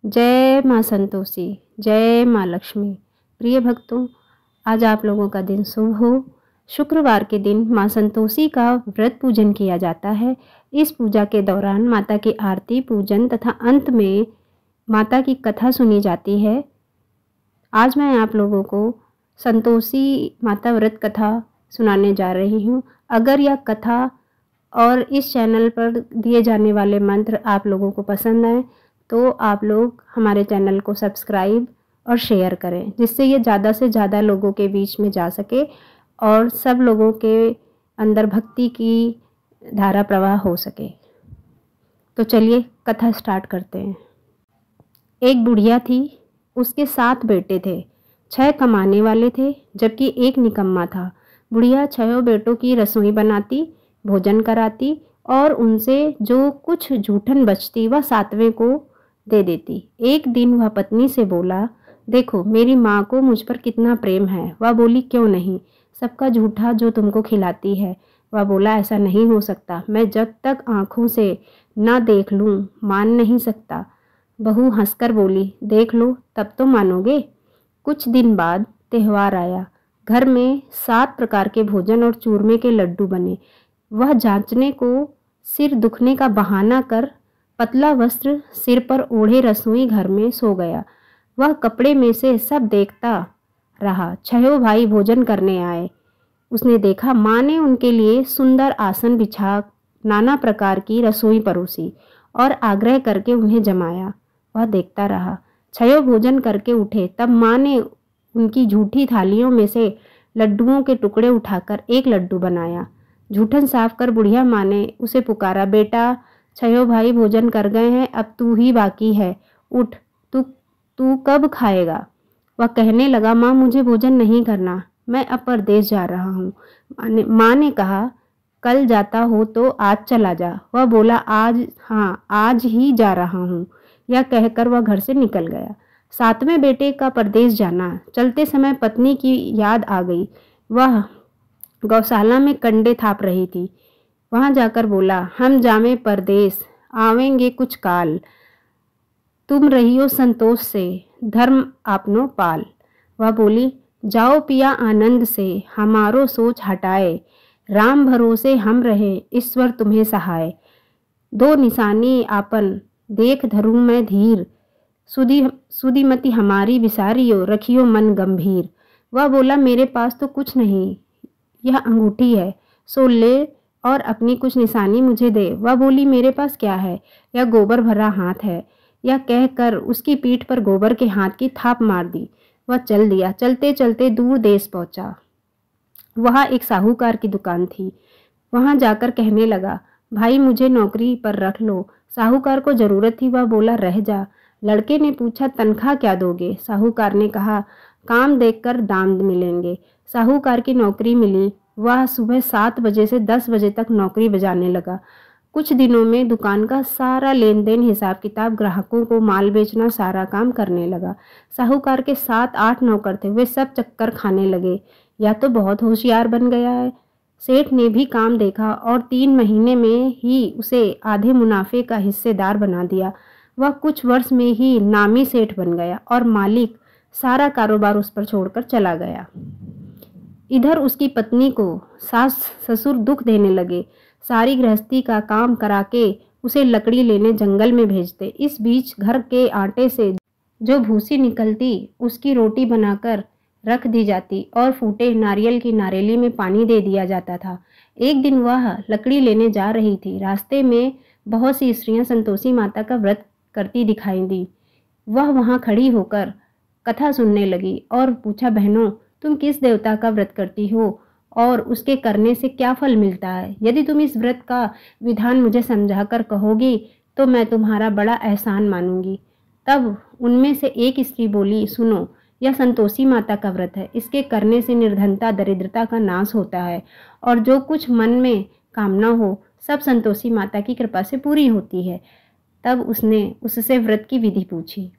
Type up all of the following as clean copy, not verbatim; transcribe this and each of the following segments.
जय माँ संतोषी, जय माँ लक्ष्मी। प्रिय भक्तों, आज आप लोगों का दिन शुभ हो। शुक्रवार के दिन माँ संतोषी का व्रत पूजन किया जाता है। इस पूजा के दौरान माता की आरती पूजन तथा अंत में माता की कथा सुनी जाती है। आज मैं आप लोगों को संतोषी माता व्रत कथा सुनाने जा रही हूँ। अगर यह कथा और इस चैनल पर दिए जाने वाले मंत्र आप लोगों को पसंद आए तो आप लोग हमारे चैनल को सब्सक्राइब और शेयर करें, जिससे ये ज़्यादा से ज़्यादा लोगों के बीच में जा सके और सब लोगों के अंदर भक्ति की धारा प्रवाह हो सके। तो चलिए कथा स्टार्ट करते हैं। एक बुढ़िया थी, उसके 7 बेटे थे। 6 कमाने वाले थे जबकि एक निकम्मा था। बुढ़िया 6 बेटों की रसोई बनाती, भोजन कराती और उनसे जो कुछ जूठन बचती वह 7वें को दे देती। एक दिन वह पत्नी से बोला, देखो मेरी माँ को मुझ पर कितना प्रेम है। वह बोली, क्यों नहीं, सबका झूठा जो तुमको खिलाती है। वह बोला, ऐसा नहीं हो सकता, मैं जब तक आँखों से न देख लूँ मान नहीं सकता। बहू हंसकर बोली, देख लो तब तो मानोगे। कुछ दिन बाद त्यौहार आया। घर में 7 प्रकार के भोजन और चूरमे के लड्डू बने। वह जांचने को सिर दुखने का बहाना कर पतला वस्त्र सिर पर ओढ़े रसोई घर में सो गया। वह कपड़े में से सब देखता रहा। 6 भाई भोजन करने आए। उसने देखा माँ ने उनके लिए सुंदर आसन बिछा नाना प्रकार की रसोई परोसी और आग्रह करके उन्हें जमाया। वह देखता रहा। 6 भोजन करके उठे तब माँ ने उनकी झूठी थालियों में से लड्डुओं के टुकड़े उठाकर एक लड्डू बनाया। जूठन साफ कर बुढ़िया माँ ने उसे पुकारा, बेटा 6 भाई भोजन कर गए हैं, अब तू ही बाकी है, उठ, तू कब खाएगा। वह कहने लगा, माँ मुझे भोजन नहीं करना, मैं अब परदेश जा रहा हूँ। माँ ने कहा, कल जाता हो तो आज चला जा। वह बोला, आज, हाँ आज ही जा रहा हूँ। यह कहकर वह घर से निकल गया। 7वें बेटे का परदेश जाना। चलते समय पत्नी की याद आ गई। वह गौशाला में कंडे थाप रही थी। वहां जाकर बोला, हम जामे परदेश, आवेंगे कुछ काल, तुम रहियो संतोष से, धर्म आपनो पाल। वह बोली, जाओ पिया आनंद से, हमारो सोच हटाए, राम भरोसे हम रहे, ईश्वर तुम्हें सहाय। 2 निशानी आपन देख धरूं मैं धीर, सुधीमती हमारी विसारियो, रखियो मन गंभीर। वह बोला, मेरे पास तो कुछ नहीं, यह अंगूठी है, सो ले और अपनी कुछ निशानी मुझे दे। वह बोली, मेरे पास क्या है, यह गोबर भरा हाथ है। यह कहकर उसकी पीठ पर गोबर के हाथ की थाप मार दी। वह चल दिया। चलते चलते दूर देश पहुंचा। वहाँ एक साहूकार की दुकान थी। वहां जाकर कहने लगा, भाई मुझे नौकरी पर रख लो। साहूकार को जरूरत थी। वह बोला, रह जा। लड़के ने पूछा, तनख्वाह क्या दोगे। साहूकार ने कहा, काम देखकर दाम मिलेंगे। साहूकार की नौकरी मिली। वह सुबह 7 बजे से 10 बजे तक नौकरी बजाने लगा। कुछ दिनों में दुकान का सारा लेन देन, हिसाब किताब, ग्राहकों को माल बेचना, सारा काम करने लगा। साहूकार के 7-8 नौकर थे, वे सब चक्कर खाने लगे। यह तो बहुत होशियार बन गया है। सेठ ने भी काम देखा और 3 महीने में ही उसे आधे मुनाफे का हिस्सेदार बना दिया। वह कुछ वर्ष में ही नामी सेठ बन गया और मालिक सारा कारोबार उस पर छोड़कर चला गया। इधर उसकी पत्नी को सास ससुर दुख देने लगे। सारी गृहस्थी का काम करा के उसे लकड़ी लेने जंगल में भेजते। इस बीच घर के आटे से जो भूसी निकलती उसकी रोटी बनाकर रख दी जाती और फूटे नारियल की नारेली में पानी दे दिया जाता था। एक दिन वह लकड़ी लेने जा रही थी। रास्ते में बहुत सी स्त्रियां संतोषी माता का व्रत करती दिखाई दी। वह वहां खड़ी होकर कथा सुनने लगी और पूछा, बहनों तुम किस देवता का व्रत करती हो और उसके करने से क्या फल मिलता है। यदि तुम इस व्रत का विधान मुझे समझाकर कहोगी तो मैं तुम्हारा बड़ा एहसान मानूंगी। तब उनमें से एक स्त्री बोली, सुनो, यह संतोषी माता का व्रत है। इसके करने से निर्धनता दरिद्रता का नाश होता है और जो कुछ मन में कामना हो सब संतोषी माता की कृपा से पूरी होती है। तब उसने उससे व्रत की विधि पूछी।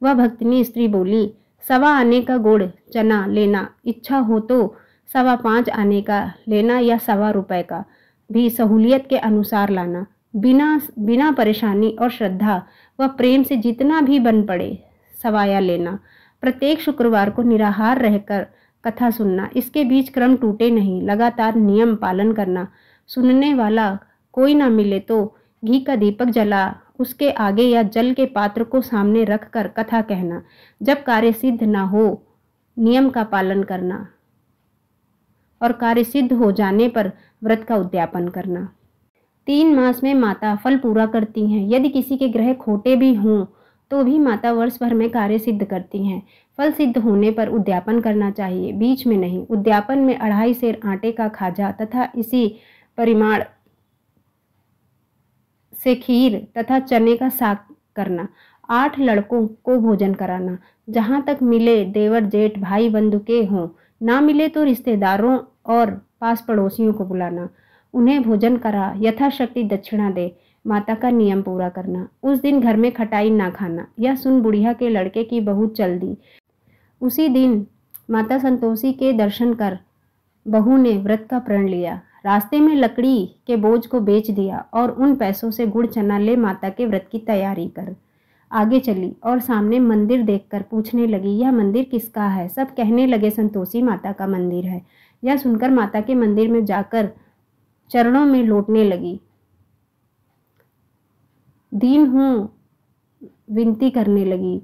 वह भक्तिनी स्त्री बोली, 1.25 आने का गुड़ चना लेना, इच्छा हो तो 5.25 आने का लेना या 1.25 रुपए का भी सहूलियत के अनुसार लाना। बिना बिना परेशानी और श्रद्धा व प्रेम से जितना भी बन पड़े सवाया लेना। प्रत्येक शुक्रवार को निराहार रहकर कथा सुनना। इसके बीच क्रम टूटे नहीं, लगातार नियम पालन करना। सुनने वाला कोई ना मिले तो घी का दीपक जला उसके आगे या जल के पात्र को सामने रखकर कथा कहना। जब कार्य सिद्ध ना हो नियम का पालन करना और कार्य सिद्ध हो जाने पर व्रत का उद्यापन करना। 3 मास में माता फल पूरा करती हैं। यदि किसी के ग्रह खोटे भी हों तो भी माता वर्ष भर में कार्य सिद्ध करती हैं। फल सिद्ध होने पर उद्यापन करना चाहिए, बीच में नहीं। उद्यापन में 2.5 सेर आटे का खाजा तथा इसी परिमाण से खीर तथा चने का साग करना। 8 लड़कों को भोजन कराना। जहाँ तक मिले देवर जेठ भाई बंधु के हों, ना मिले तो रिश्तेदारों और पास पड़ोसियों को बुलाना। उन्हें भोजन करा यथाशक्ति दक्षिणा दे। माता का नियम पूरा करना। उस दिन घर में खटाई ना खाना। यह सुन बुढ़िया के लड़के की बहू चल दी। उसी दिन माता संतोषी के दर्शन कर बहू ने व्रत का प्रण लिया। रास्ते में लकड़ी के बोझ को बेच दिया और उन पैसों से गुड़ चना ले माता के व्रत की तैयारी कर आगे चली और सामने मंदिर देखकर पूछने लगी, यह मंदिर किसका है? सब कहने लगे संतोषी माता का मंदिर है। यह सुनकर माता के मंदिर में जाकर चरणों में लौटने लगी। दीन हूँ विनती करने लगी,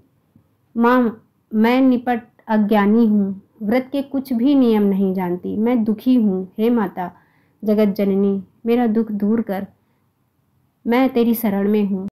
माँ मैं निपट अज्ञानी हूँ, व्रत के कुछ भी नियम नहीं जानती, मैं दुखी हूँ। हे माता जगत जननी मेरा दुख दूर कर, मैं तेरी शरण में हूँ।